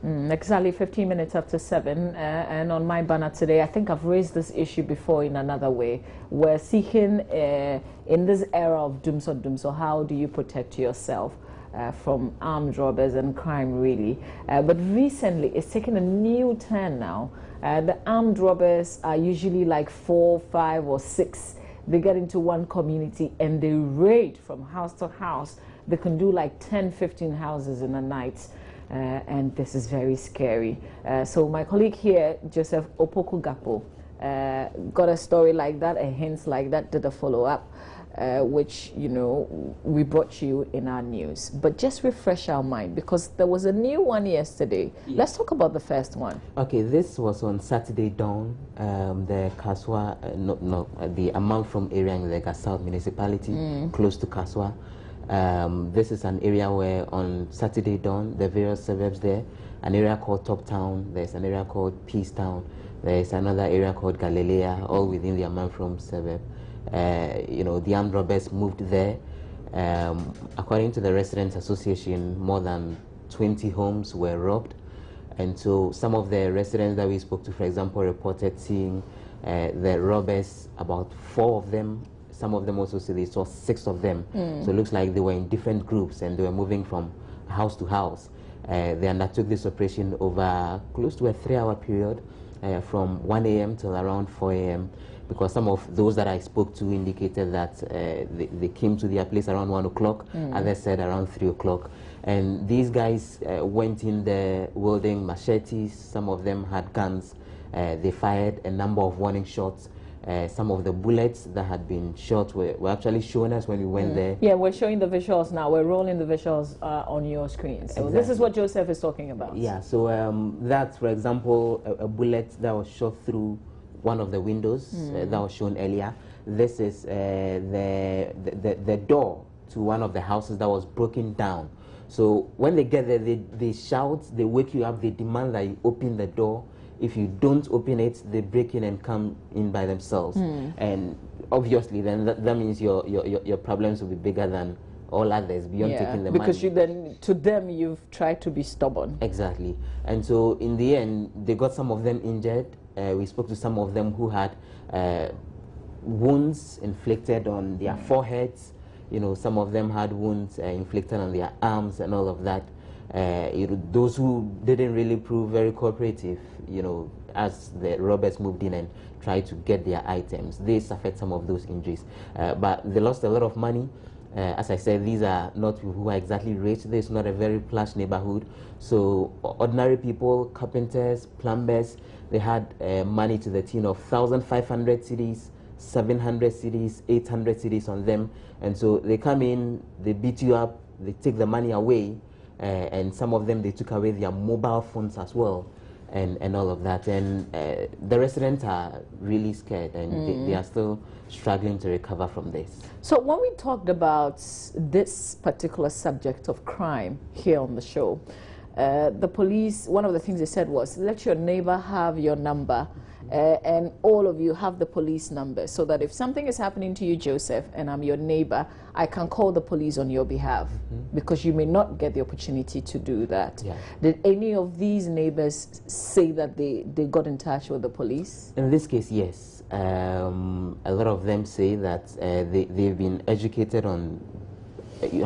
Exactly 15 minutes after 7. And on my banner today, I think I've raised this issue before in another way. We're seeking, in this era of doom, so how do you protect yourself from armed robbers and crime, really? But recently, it's taken a new turn now. The armed robbers are usually like 4, 5, or 6. They get into one community and they raid from house to house. They can do like 10, 15 houses in a night. And this is very scary. So my colleague here, Joseph Opoku-Gapo, got a story like that, a hint like that, did a follow-up, which, you know, we brought you in our news. But just refresh our mind, because there was a new one yesterday. Yeah. Let's talk about the first one. Okay, this was on Saturday dawn, the Kaswa, the Amanfrom area in the South municipality, close to Kaswa. This is an area where on Saturday dawn, the various suburbs there, an area called Top Town, there's an area called Peace Town, there's another area called Galilea, all within the Amanfrom suburb. You know, the armed robbers moved there. According to the Residents Association, more than 20 homes were robbed. And so some of the residents that we spoke to, for example, reported seeing the robbers, about 4 of them. Some of them also say they saw 6 of them. So it looks like they were in different groups and they were moving from house to house. They undertook this operation over close to a 3-hour period, from 1 a.m. till around 4 a.m. because some of those that I spoke to indicated that they came to their place around 1 o'clock, others said around 3 o'clock. And these guys went in there wielding machetes, some of them had guns. They fired a number of warning shots. Some of the bullets that had been shot were actually showing us when we went there. Yeah, we're showing the visuals now. We're rolling the visuals on your screen. So exactly. This is what Joseph is talking about. Yeah, so that's, for example, a bullet that was shot through one of the windows that was shown earlier. This is the door to one of the houses that was broken down. So when they get there, they shout, they wake you up, they demand that you open the door. If you don't open it, they break in and come in by themselves. And obviously, then that means your problems will be bigger than all others beyond taking the money. Because you then, to them, you've tried to be stubborn. Exactly. And so in the end, they got some of them injured. We spoke to some of them who had wounds inflicted on their foreheads. You know, some of them had wounds inflicted on their arms and all of that. Those who didn't really prove very cooperative, you know, as the robbers moved in and tried to get their items, they suffered some of those injuries. But they lost a lot of money. As I said, these are not people who are exactly rich. This is not a very plush neighborhood. So ordinary people, carpenters, plumbers, they had money to the tune of 1,500 cedis, 700 cedis, 800 cedis on them. And so they come in, they beat you up, they take the money away. And some of them, they took away their mobile phones as well, and all of that. And the residents are really scared, and they are still struggling to recover from this. So when we talked about this particular subject of crime here on the show, the police, one of the things they said was, let your neighbor have your number. And all of you have the police number, so that if something is happening to you, Joseph, and I'm your neighbor, I can call the police on your behalf, because you may not get the opportunity to do that. Did any of these neighbors say that they got in touch with the police? In this case, yes. A lot of them say that they've been educated on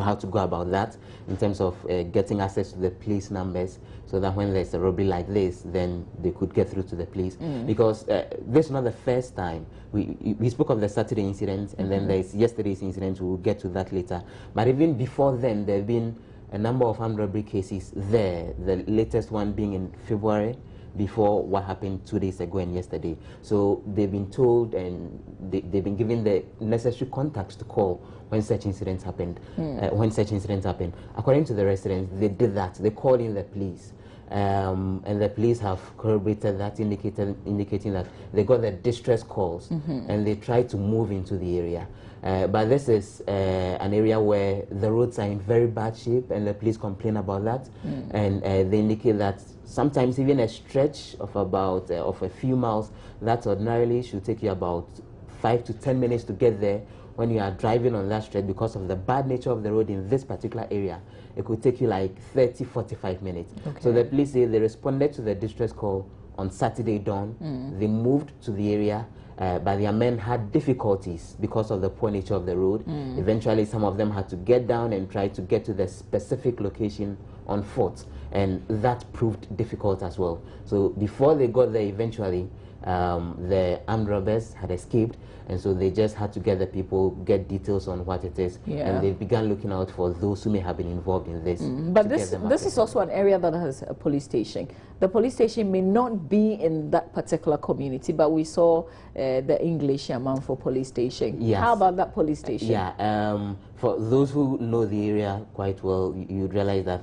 how to go about that in terms of getting access to the police numbers, so that when there's a robbery like this, then they could get through to the police. Because this is not the first time. We spoke of the Saturday incident, and then there's yesterday's incident. We'll get to that later. But even before then, there have been a number of armed robbery cases there, the latest one being in February, before what happened 2 days ago and yesterday. So they've been told, and they've been given the necessary contacts to call when such incidents happened. According to the residents, they did that. They called in the police. And the police have corroborated that, indicating that they got the distress calls, and they tried to move into the area. But this is an area where the roads are in very bad shape, and the police complain about that. And they indicate that sometimes even a stretch of about of a few miles that ordinarily should take you about 5 to 10 minutes to get there, when you are driving on that stretch, because of the bad nature of the road in this particular area, it could take you like 30-45 minutes. Okay. So the police say they responded to the distress call on Saturday dawn. They moved to the area, but their men had difficulties because of the poor nature of the road. Eventually, some of them had to get down and try to get to the specific location on foot, and that proved difficult as well. So before they got there, eventually, the armed robbers had escaped, and so they just had to get the people, get details on what it is, and they began looking out for those who may have been involved in this. But this is also an area that has a police station. The police station may not be in that particular community, but we saw the English Amanfrom police station. Yes. How about that police station? Yeah, for those who know the area quite well, you'd realize that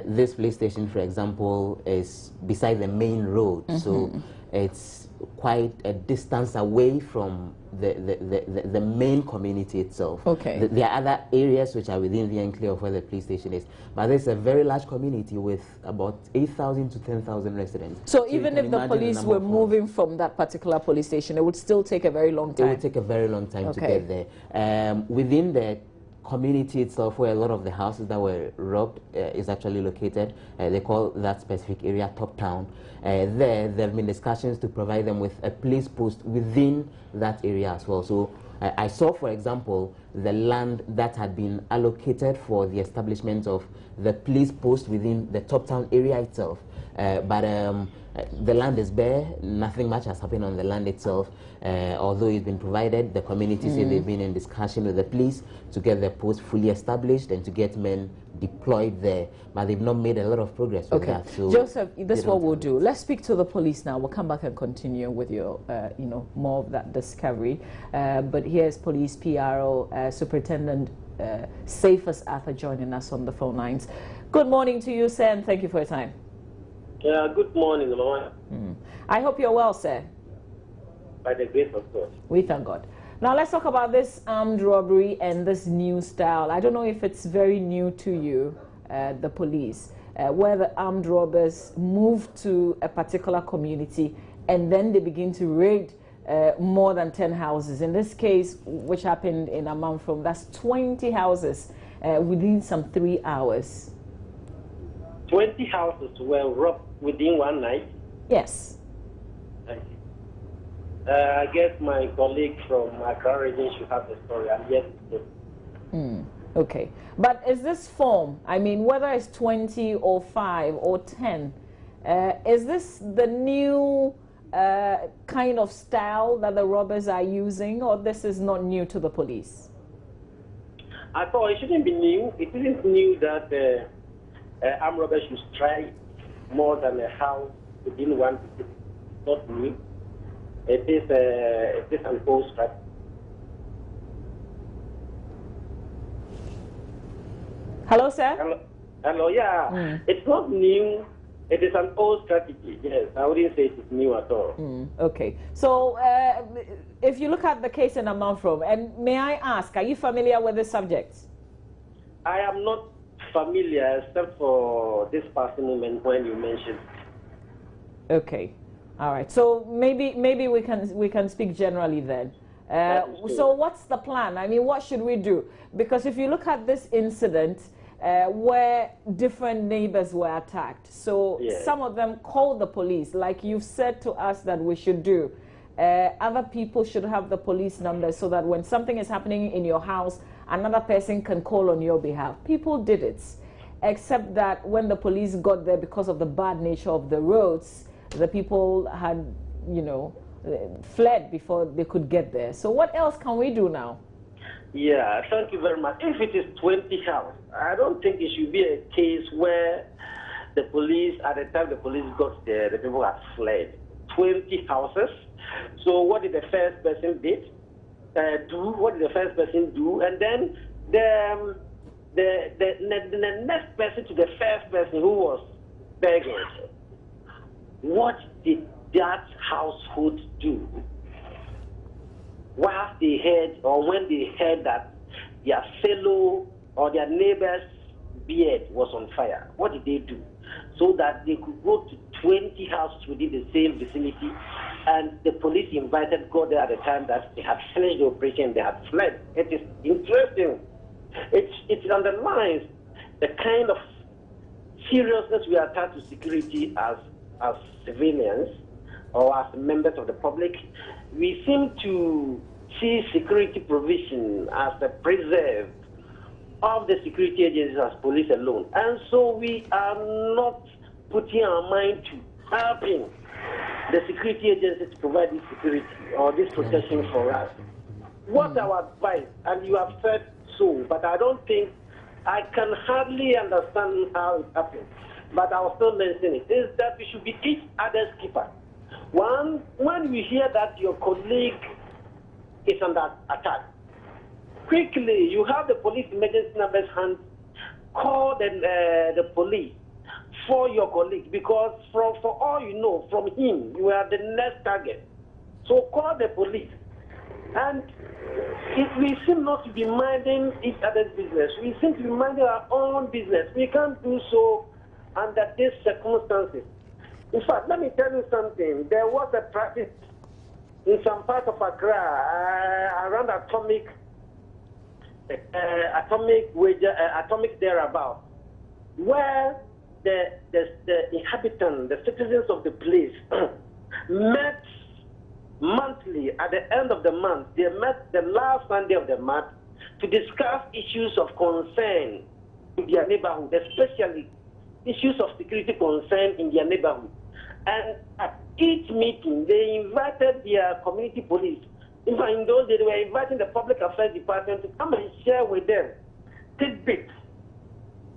this police station, for example, is beside the main road, so it's quite a distance away from the main community itself. Okay. There are other areas which are within the enclave of where the police station is, but there's a very large community with about 8,000 to 10,000 residents. So even if the police were moving from that particular police station, it would still take a very long time? It would take a very long time to get there. Within the community itself, where a lot of the houses that were robbed is actually located, they call that specific area Top Town. There have been discussions to provide them with a police post within that area as well. So I saw, for example, the land that had been allocated for the establishment of the police post within the Top Town area itself. But the land is bare, nothing much has happened on the land itself. Although it's been provided, the community say they've been in discussion with the police to get the post fully established and to get men deployed there, but they've not made a lot of progress with that. So Joseph, this is what we'll do. Let's speak to the police now. We'll come back and continue with your, more of that discovery. But here's Police PRO Superintendent Cephas Arthur joining us on the phone lines. Good morning to you, sir, and thank you for your time. Good morning, Lord. I hope you're well, sir. By the grace of God. We thank God. Now let's talk about this armed robbery and this new style. I don't know if it's very new to you, the police, where the armed robbers move to a particular community and then they begin to raid more than 10 houses. In this case, which happened in Amanfrom, that's 20 houses within some 3 hours. 20 houses were robbed within one night? Yes. I guess my colleague from Accra region should have the story. I'm yet to. Okay. But is this form, I mean, whether it's 20 or 5 or 10, is this the new kind of style that the robbers are using, or this is not new to the police? I thought it shouldn't be new. It isn't new that armed robbers should strike more than a house within one visit. It's not new. It is an old strategy. Hello, sir? Hello, yeah. It's not new. It is an old strategy, yes. I wouldn't say it is new at all. Okay. So, if you look at the case in Amanfrom, and may I ask, are you familiar with this subject? I am not familiar, except for this past moment when you mentioned. Okay. All right. So maybe we can speak generally then. So what's the plan? I mean, what should we do? Because if you look at this incident where different neighbors were attacked, so some of them called the police, like you've said to us that we should do. Other people should have the police numbers so that when something is happening in your house, another person can call on your behalf. People did it, except that when the police got there, because of the bad nature of the roads, the people had, fled before they could get there. So what else can we do now? Yeah, thank you very much. If it is 20 houses, I don't think it should be a case where the police, at the time the police got there, the people had fled. 20 houses. So what did the first person do? What did the first person do? And then the next person to the first person who was begging, what did that household do whilst they heard, or when they heard that their fellow or their neighbor's beard was on fire? What did they do? So that they could go to 20 houses within the same vicinity and the police got there at the time that they had finished the operation, they had fled. It is interesting. It underlines the kind of seriousness we attach to security as civilians or as members of the public. We seem to see security provision as a preserve of the security agencies as police alone. And so we are not putting our mind to helping the security agencies to provide this security or this protection for us. What our advice, and you have said so, but I don't think I can hardly understand how it happens, but I'll still mention it, is that we should be each other's keeper. One, when we hear that your colleague is under attack, quickly you have the police emergency numbers hand, call the police for your colleague, because for all you know, from him, you are the next target. So call the police. And we seem not to be minding each other's business. We seem to be minding our own business. We can't do so under these circumstances. In fact, let me tell you something. There was a practice in some part of Accra around atomic thereabout, where the inhabitants, the citizens of the place, met monthly at the end of the month. They met the last Sunday of the month to discuss issues of concern in their neighborhood, especially issues of security concern in their neighborhood. And at each meeting, they invited their community police. In fact, in those days, they were inviting the public affairs department to come and share with them tidbits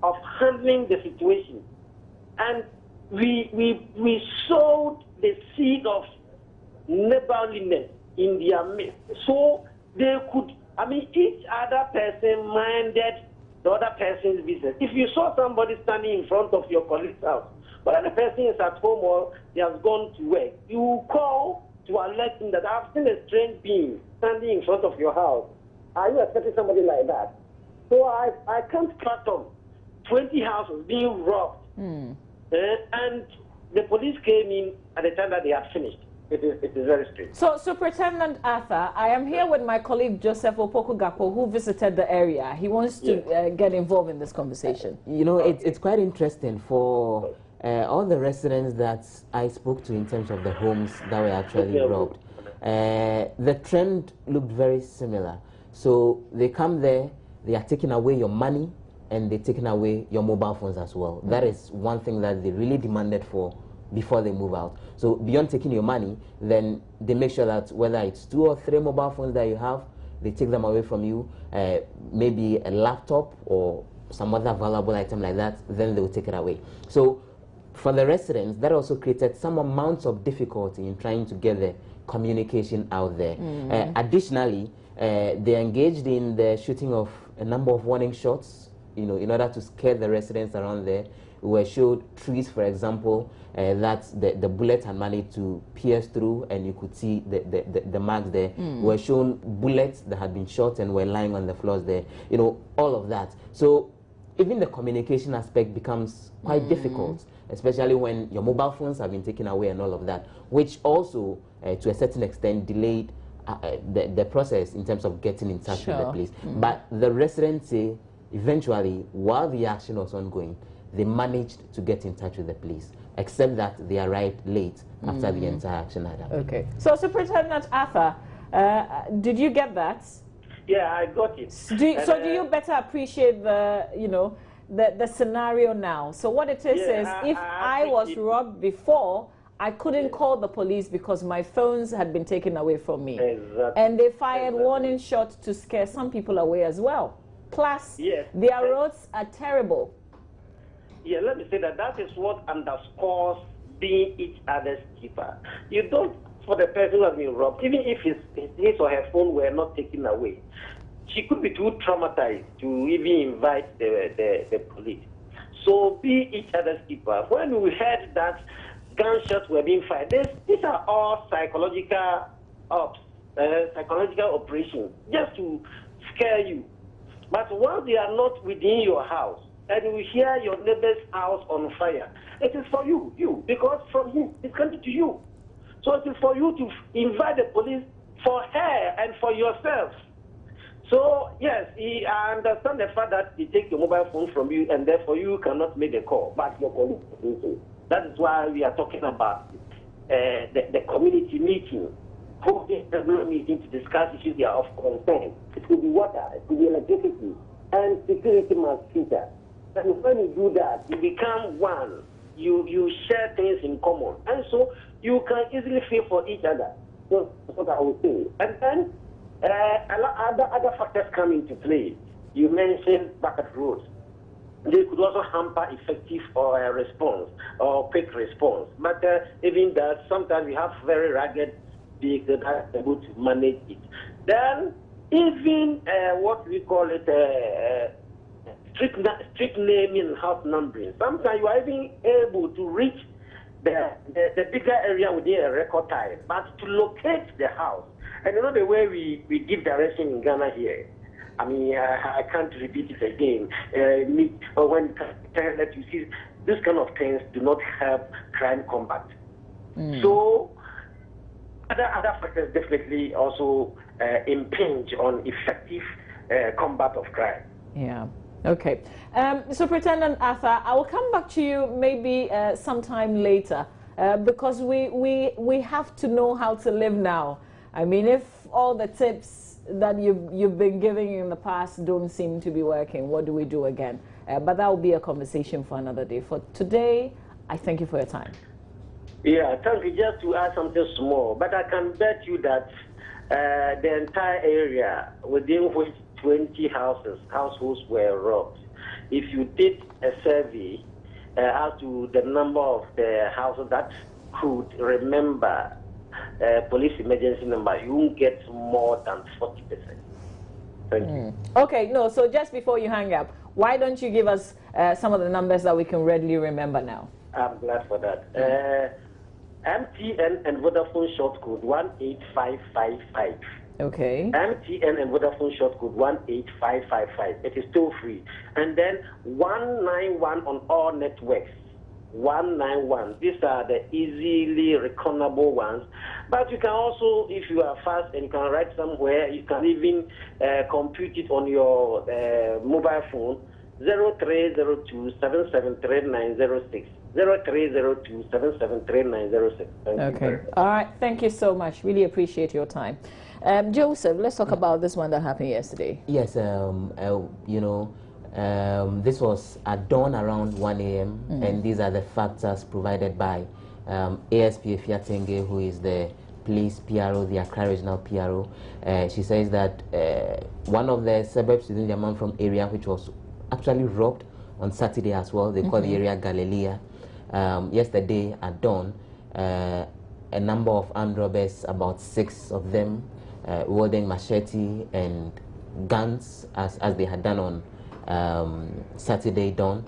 of handling the situation. And we sowed the seed of neighborliness in their midst, so they could, each other person minded the other person's business. If you saw somebody standing in front of your colleague's house, but the person is at home or he has gone to work, you call to alert him that I've seen a strange being standing in front of your house. Are you expecting somebody like that? So I can't fathom 20 houses being robbed. And the police came in at the time that they had finished. It is very strange. So, Superintendent Arthur, I am here with my colleague Joseph Opoku-Gapo, who visited the area. He wants to get involved in this conversation. You know, it's quite interesting for all the residents that I spoke to in terms of the homes that were actually robbed. The trend looked very similar. So they come there, they are taking away your money, and they're taking away your mobile phones as well. That is one thing that they really demanded for before they move out. So beyond taking your money, then they make sure that whether it's 2 or 3 mobile phones that you have, they take them away from you, maybe a laptop or some other valuable item like that, then they will take it away. So for the residents, that also created some amounts of difficulty in trying to get the communication out there. Additionally, they engaged in the shooting of a number of warning shots, you know, in order to scare the residents around there. We were showed trees, for example, that the bullet had managed to pierce through, and you could see the marks there. We were shown bullets that had been shot and were lying on the floors there. You know, all of that. So even the communication aspect becomes quite difficult, especially when your mobile phones have been taken away and all of that, which also, to a certain extent, delayed the process in terms of getting in touch with the police. But the residents say, eventually, while the action was ongoing, they managed to get in touch with the police, except that they arrived late after the entire action had happened. Okay. So, Superintendent Arthur, did you get that? Yeah, I got it. Do you better appreciate the scenario now? So what it is if I was robbed before, I couldn't call the police because my phones had been taken away from me. Exactly. And they fired warning shots to scare some people away as well. Plus, their roads are terrible. Yeah, let me say that is what underscores being each other's keeper. You don't, for the person who has been robbed, even if his or her phone were not taken away, she could be too traumatized to even invite the police. So be each other's keeper. When we heard that gunshots were being fired, these are all psychological operations, just to scare you. But once they are not within your house, and you hear your neighbor's house on fire, it is for you, because from him, it's coming to you. So it is for you to invite the police for her and for yourself. So, yes, I understand the fact that he takes your mobile phone from you and therefore you cannot make a call, but your colleague can do so. That is why we are talking about the community meeting, holding a meeting to discuss issues that are of concern. It could be water, it could be electricity, and security must feature. And when you do that, you become one. You share things in common, and so you can easily feel for each other. So that's what I would say. And then other factors come into play. You mentioned bucket roads. They could also hamper effective response or quick response. But even that, sometimes we have very rugged vehicles that are able to manage it. Then even what we call it strict naming, house numbering. Sometimes you are even able to reach the bigger area within a record time, but to locate the house. And you know the way we give direction in Ghana here. I mean, I can't repeat it again. When that you see, this kind of things do not help crime combat. So other factors definitely also impinge on effective combat of crime. Yeah. Okay. Superintendent Arthur, I will come back to you maybe sometime later because we have to know how to live now. I mean, if all the tips that you've been giving in the past don't seem to be working, what do we do again? But that will be a conversation for another day. For today, I thank you for your time. Yeah, thank you. Just to add something small, but I can bet you that the entire area within which 20 households were robbed, if you did a survey as to the number of the houses that could remember police emergency number, you won't get more than 40%. Thank you. Okay, no, so just before you hang up, why don't you give us some of the numbers that we can readily remember now? I'm glad for that. MTN and Vodafone short code 18555. Okay. MTN and Vodafone short code 18555. It is toll free. And then 191 on all networks. 191. These are the easily reckonable ones. But you can also, if you are fast and you can write somewhere, you can even compute it on your mobile phone. 0302773906. 0302773906. Okay. All right. Thank you so much. Really appreciate your time. Joseph, let's talk about this one that happened yesterday. Yes. This was at dawn around 1 a.m. And these are the factors provided by ASP Fiatenge, who is the police PRO, the Accra Regional PRO. She says that one of the suburbs within the Amanfrom area, which was actually robbed on Saturday as well, they call the area Galilee. Yesterday at dawn, a number of armed robbers, about 6 of them, wielding machete and guns as they had done on Saturday dawn,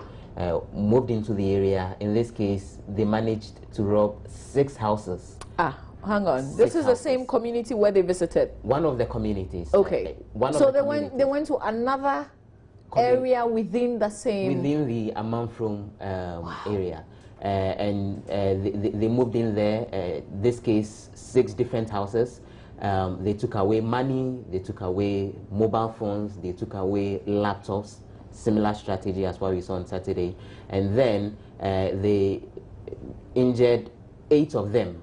moved into the area. In this case, they managed to rob 6 houses. Hang on. This is the same community where they visited? One of the communities. Okay. So they went to another area within the same... Within the Amanfrom area. And they moved in there. This case, 6 different houses. They took away money, they took away mobile phones, they took away laptops. Similar strategy as what we saw on Saturday. And then they injured 8 of them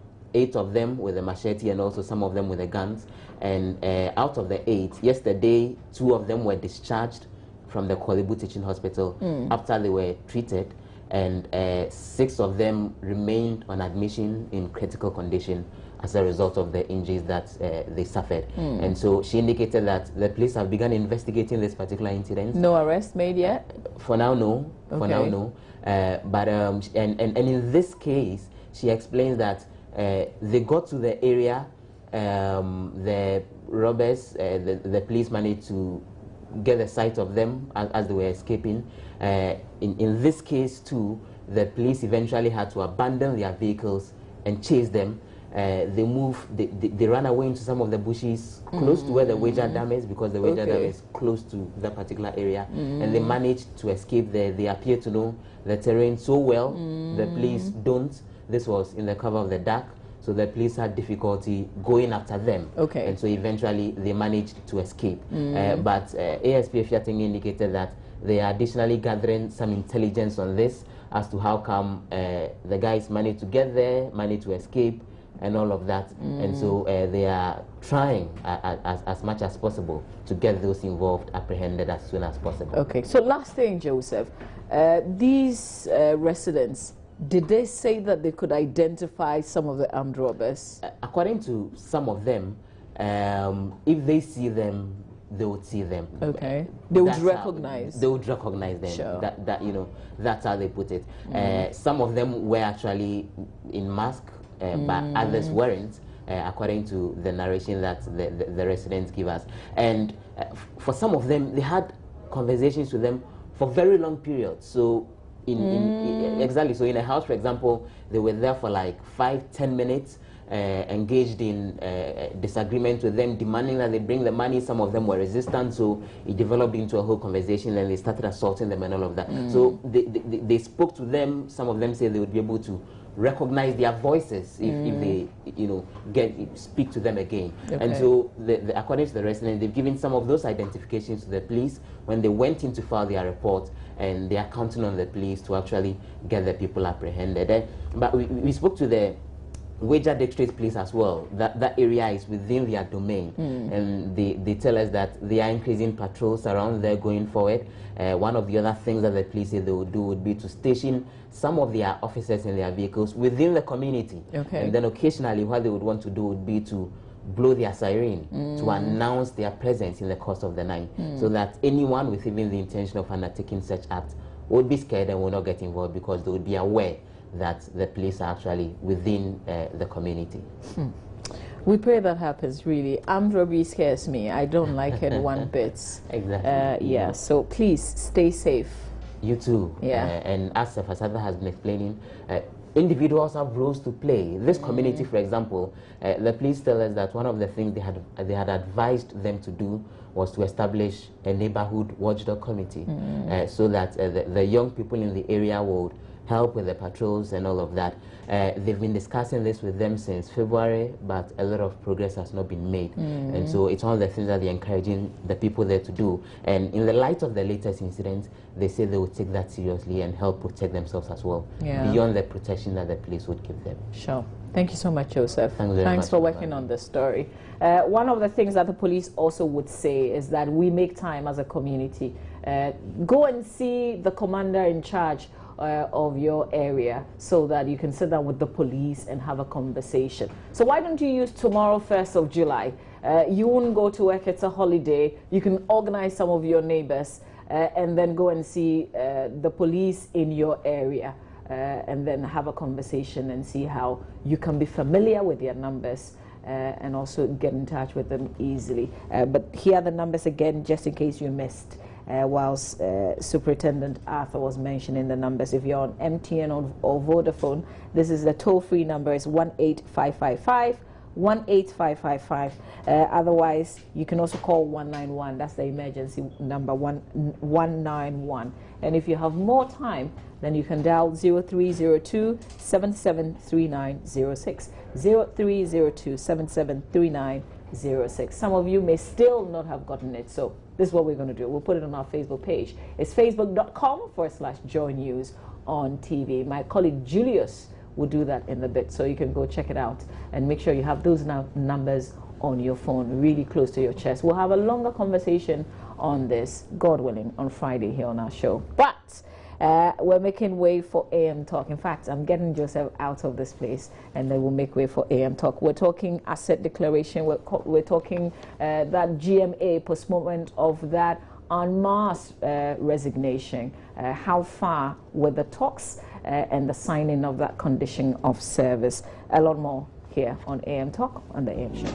with a machete and also some of them with the guns. And out of the 8, yesterday 2 of them were discharged from the Kolebu Teaching Hospital after they were treated, and 6 of them remained on admission in critical condition as a result of the injuries that they suffered. And so she indicated that the police have begun investigating this particular incident. No arrest made yet? For now, no. Okay. For now, no. But in this case, she explains that they got to the area, the robbers, the police managed to get a sight of them as they were escaping. In this case too, the police eventually had to abandon their vehicles and chase them. They ran away into some of the bushes close to where the Wager Dam is, because the Wager Dam is close to that particular area, and they managed to escape there. They appear to know the terrain so well, the police don't. This was in the cover of the dark, So the police had difficulty going after them. Okay. And so eventually they managed to escape. But ASP Fiating indicated that they are additionally gathering some intelligence on this as to how come the guys managed to get there, managed to escape, and all of that. And so they are trying as much as possible to get those involved apprehended as soon as possible. Okay, so last thing, Joseph, these residents, did they say that they could identify some of the armed robbers? According to some of them, if they see them, they would see them. Okay, they would recognize. They would recognize them. Sure. That you know, that's how they put it. Some of them were actually in mask, but others weren't, according to the narration that the residents give us. And for some of them, they had conversations with them for very long periods. So exactly. So in a house, for example, they were there for like 5-10 minutes, engaged in disagreement with them, demanding that they bring the money. Some of them were resistant, so it developed into a whole conversation, and they started assaulting them and all of that. So they spoke to them. Some of them said they would be able to recognize their voices if they, you know, speak to them again. Okay. And so, according to the residents, they've given some of those identifications to the police when they went in to file their report, and they are counting on the police to actually get the people apprehended. But we spoke to the Wager District Police as well. That area is within their domain, and they tell us that they are increasing patrols around there going forward. One of the other things that the police say they would do would be to station some of their officers in their vehicles within the community. Okay. And then occasionally what they would want to do would be to blow their siren to announce their presence in the course of the night, so that anyone with even the intention of undertaking such act would be scared and will not get involved, because they would be aware that the police are actually within the community. We pray that happens, really. Armed robbery scares me. I don't like it one bit. Exactly. Yeah, so please stay safe. You too. Yeah. And as Fasada has been explaining, individuals have roles to play. This community, for example, the police tell us that one of the things they had advised them to do was to establish a neighborhood watchdog committee, so that the young people in the area would help with the patrols and all of that. They've been discussing this with them since February, but a lot of progress has not been made. And so it's one of the things that they're encouraging the people there to do. And in the light of the latest incident, they say they will take that seriously and help protect themselves as well, beyond the protection that the police would give them. Sure. Thank you so much, Joseph. Thanks for working on this story. One of the things that the police also would say is that we make time as a community. Go and see the commander in charge of your area, so that you can sit down with the police and have a conversation. So why don't you use tomorrow, 1st of July? You won't go to work, it's a holiday. You can organize some of your neighbors and then go and see the police in your area, and then have a conversation and see how you can be familiar with their numbers and also get in touch with them easily. But here are the numbers again, just in case you missed. Whilst Superintendent Arthur was mentioning the numbers. If you're on MTN or Vodafone, this is the toll-free number, is 18555 18555. Otherwise, you can also call 191. That's the emergency number, 191. And if you have more time, then you can dial 0302 773906. 0302 773906. Some of you may still not have gotten it, so this is what we're going to do. We'll put it on our Facebook page. It's facebook.com/Joy News on TV. My colleague Julius will do that in a bit, so you can go check it out and make sure you have those numbers on your phone really close to your chest. We'll have a longer conversation on this, God willing, on Friday here on our show. But we're making way for AM Talk. In fact, I'm getting Joseph out of this place, and then we'll make way for AM Talk. We're talking asset declaration. We're talking that GMA postponement of that en masse resignation. How far were the talks and the signing of that condition of service? A lot more here on AM Talk on the AM Show.